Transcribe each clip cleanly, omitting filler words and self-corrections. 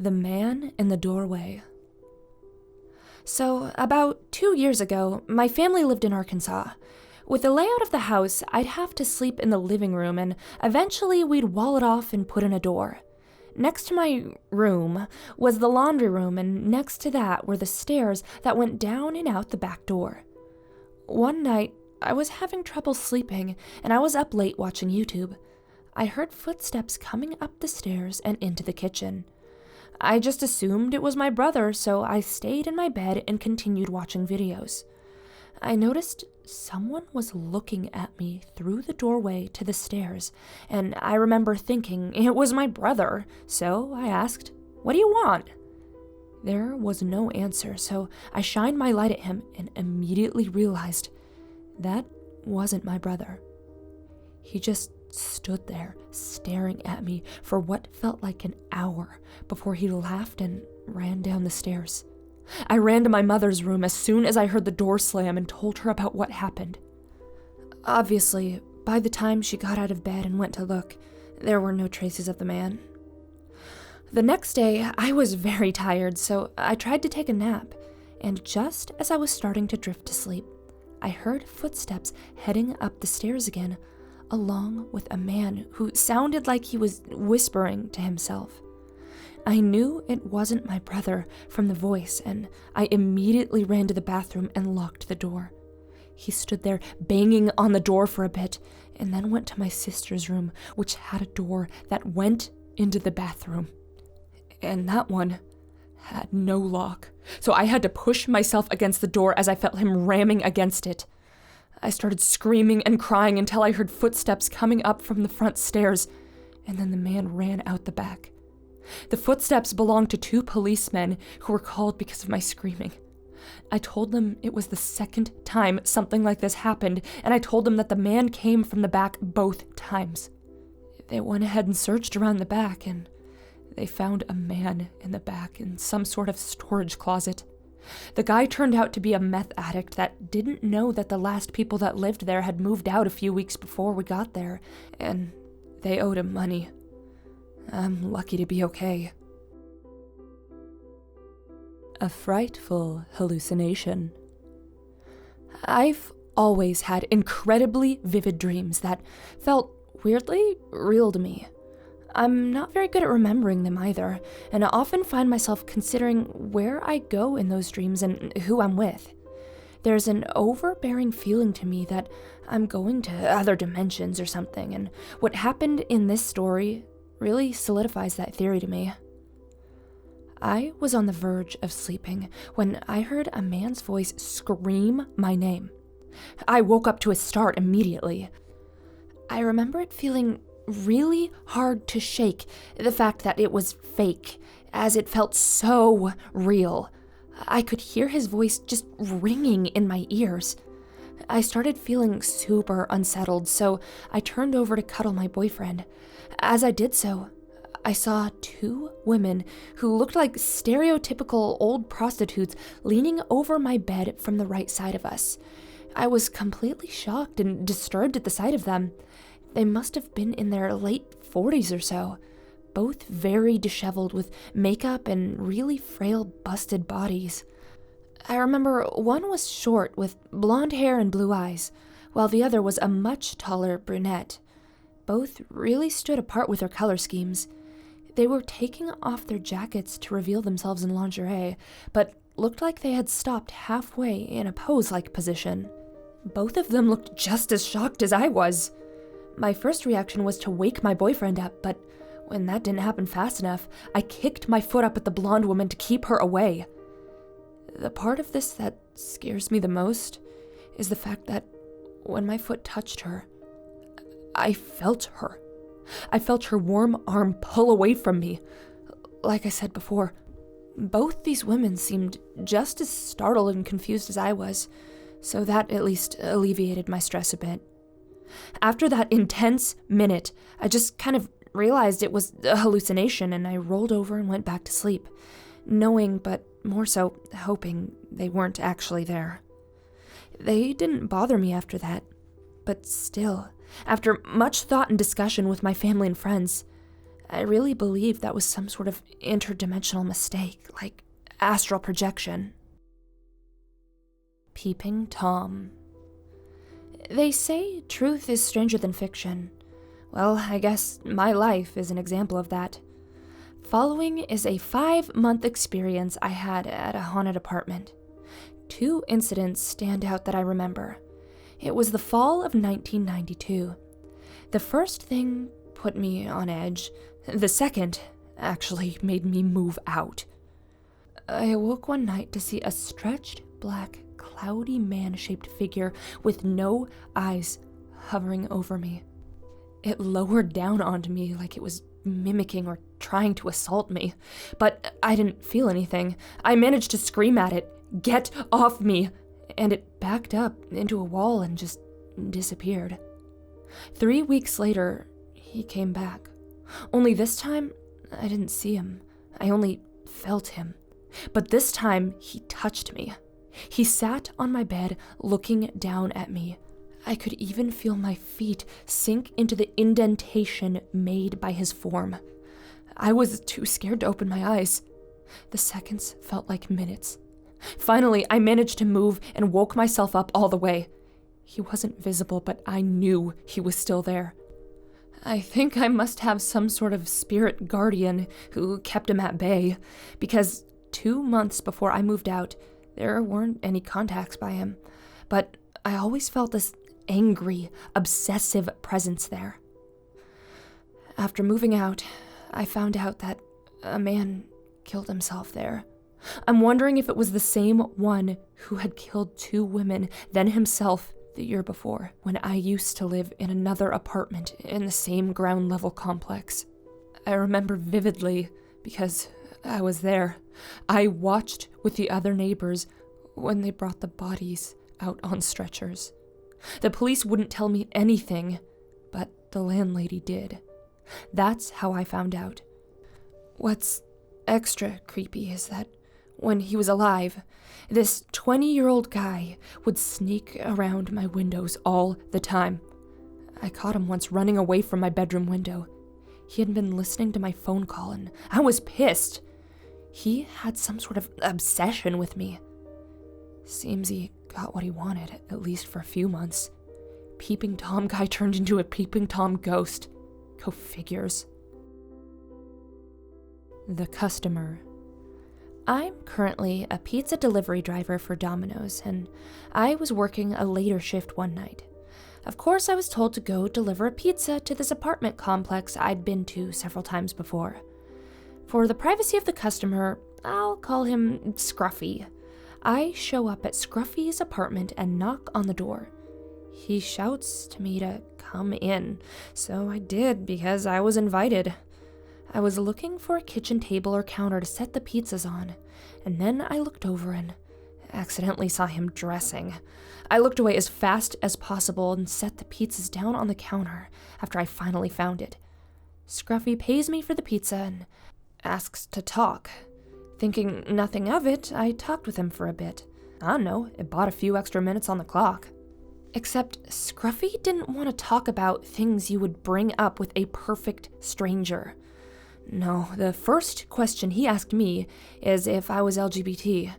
The Man in the Doorway. So, about 2 years ago, my family lived in Arkansas. With the layout of the house, I'd have to sleep in the living room, and eventually we'd wall it off and put in a door. Next to my room was the laundry room, and next to that were the stairs that went down and out the back door. One night, I was having trouble sleeping, and I was up late watching YouTube. I heard footsteps coming up the stairs and into the kitchen. I just assumed it was my brother, so I stayed in my bed and continued watching videos. I noticed someone was looking at me through the doorway to the stairs, and I remember thinking it was my brother, so I asked, "What do you want?" There was no answer, so I shined my light at him and immediately realized that wasn't my brother. He just stood there staring at me for what felt like an hour before he laughed and ran down the stairs. I ran to my mother's room as soon as I heard the door slam and told her about what happened. Obviously, by the time she got out of bed and went to look, there were no traces of the man. The next day, I was very tired, so I tried to take a nap, and just as I was starting to drift to sleep, I heard footsteps heading up the stairs again, along with a man who sounded like he was whispering to himself. I knew it wasn't my brother from the voice, and I immediately ran to the bathroom and locked the door. He stood there banging on the door for a bit, and then went to my sister's room, which had a door that went into the bathroom. And that one had no lock, so I had to push myself against the door as I felt him ramming against it. I started screaming and crying until I heard footsteps coming up from the front stairs, and then the man ran out the back. The footsteps belonged to 2 policemen who were called because of my screaming. I told them it was the second time something like this happened, and I told them that the man came from the back both times. They went ahead and searched around the back, and they found a man in the back in some sort of storage closet. The guy turned out to be a meth addict that didn't know that the last people that lived there had moved out a few weeks before we got there, and they owed him money. I'm lucky to be okay. A frightful hallucination. I've always had incredibly vivid dreams that felt weirdly real to me. I'm not very good at remembering them either, and I often find myself considering where I go in those dreams and who I'm with. There's an overbearing feeling to me that I'm going to other dimensions or something, and what happened in this story really solidifies that theory to me. I was on the verge of sleeping when I heard a man's voice scream my name. I woke up to a start immediately. I remember it feeling really hard to shake the fact that it was fake, as it felt so real. I could hear his voice just ringing in my ears. I started feeling super unsettled, so I turned over to cuddle my boyfriend. As I did so, I saw 2 women who looked like stereotypical old prostitutes leaning over my bed from the right side of us. I was completely shocked and disturbed at the sight of them. They must have been in their late 40s or so, both very disheveled with makeup and really frail, busted bodies. I remember one was short with blonde hair and blue eyes, while the other was a much taller brunette. Both really stood apart with their color schemes. They were taking off their jackets to reveal themselves in lingerie, but looked like they had stopped halfway in a pose-like position. Both of them looked just as shocked as I was. My first reaction was to wake my boyfriend up, but when that didn't happen fast enough, I kicked my foot up at the blonde woman to keep her away. The part of this that scares me the most is the fact that when my foot touched her, I felt her. I felt her warm arm pull away from me. Like I said before, both these women seemed just as startled and confused as I was, so that at least alleviated my stress a bit. After that intense minute, I just kind of realized it was a hallucination, and I rolled over and went back to sleep, knowing, but more so hoping, they weren't actually there. They didn't bother me after that, but still, after much thought and discussion with my family and friends, I really believed that was some sort of interdimensional mistake, like astral projection. Peeping Tom. They say truth is stranger than fiction. Well, I guess my life is an example of that. Following is a 5-month experience I had at a haunted apartment. 2 incidents stand out that I remember. It was the fall of 1992. The first thing put me on edge. The second actually made me move out. I awoke one night to see a stretched, black, cloudy man-shaped figure with no eyes hovering over me. It lowered down onto me like it was mimicking or trying to assault me, but I didn't feel anything. I managed to scream at it, "Get off me!" and it backed up into a wall and just disappeared. 3 weeks later, he came back. Only this time, I didn't see him. I only felt him. But this time, he touched me. He sat on my bed, looking down at me. I could even feel my feet sink into the indentation made by his form. I was too scared to open my eyes. The seconds felt like minutes. Finally, I managed to move and woke myself up all the way. He wasn't visible, but I knew he was still there. I think I must have some sort of spirit guardian who kept him at bay, because 2 months before I moved out, there weren't any contacts by him, but I always felt this angry, obsessive presence there. After moving out, I found out that a man killed himself there. I'm wondering if it was the same one who had killed 2 women, then himself, the year before, when I used to live in another apartment in the same ground-level complex. I remember vividly because I was there. I watched with the other neighbors when they brought the bodies out on stretchers. The police wouldn't tell me anything, but the landlady did. That's how I found out. What's extra creepy is that when he was alive, this 20-year-old guy would sneak around my windows all the time. I caught him once running away from my bedroom window. He had been listening to my phone call, and I was pissed. He had some sort of obsession with me. Seems he got what he wanted, at least for a few months. Peeping Tom guy turned into a Peeping Tom ghost. Go figures. The customer. I'm currently a pizza delivery driver for Domino's, and I was working a later shift one night. Of course, I was told to go deliver a pizza to this apartment complex I'd been to several times before. For the privacy of the customer, I'll call him Scruffy. I show up at Scruffy's apartment and knock on the door. He shouts to me to come in, so I did because I was invited. I was looking for a kitchen table or counter to set the pizzas on, and then I looked over and accidentally saw him dressing. I looked away as fast as possible and set the pizzas down on the counter after I finally found it. Scruffy pays me for the pizza and asks to talk. Thinking nothing of it, I talked with him for a bit. I don't know, it bought a few extra minutes on the clock. Except Scruffy didn't want to talk about things you would bring up with a perfect stranger. No, the first question he asked me is if I was LGBT.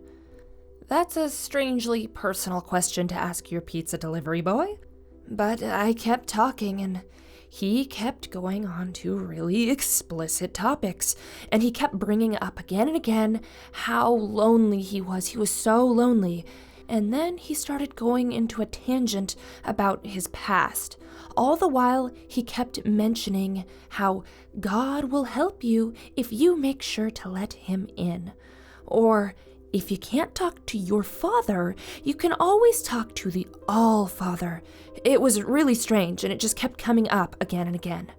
That's a strangely personal question to ask your pizza delivery boy. But I kept talking, and he kept going on to really explicit topics, and he kept bringing up again and again how lonely he was. He was so lonely. And then he started going into a tangent about his past. All the while, he kept mentioning how God will help you if you make sure to let him in. Or, if you can't talk to your father, you can always talk to the All-Father. It was really strange, and it just kept coming up again and again.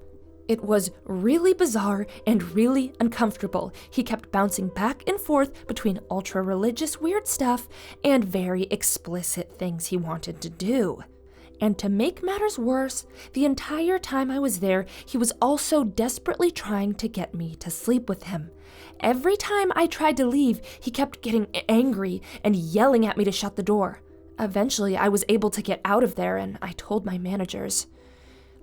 It was really bizarre and really uncomfortable. He kept bouncing back and forth between ultra-religious weird stuff and very explicit things he wanted to do. And to make matters worse, the entire time I was there, he was also desperately trying to get me to sleep with him. Every time I tried to leave, he kept getting angry and yelling at me to shut the door. Eventually, I was able to get out of there, and I told my managers.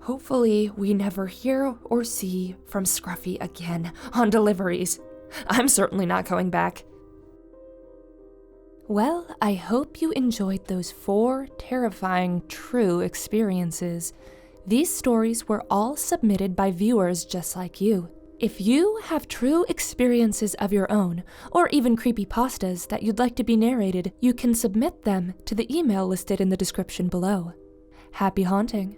Hopefully, we never hear or see from Scruffy again on deliveries. I'm certainly not going back. Well, I hope you enjoyed those 4 terrifying true experiences. These stories were all submitted by viewers just like you. If you have true experiences of your own, or even creepypastas that you'd like to be narrated, you can submit them to the email listed in the description below. Happy haunting!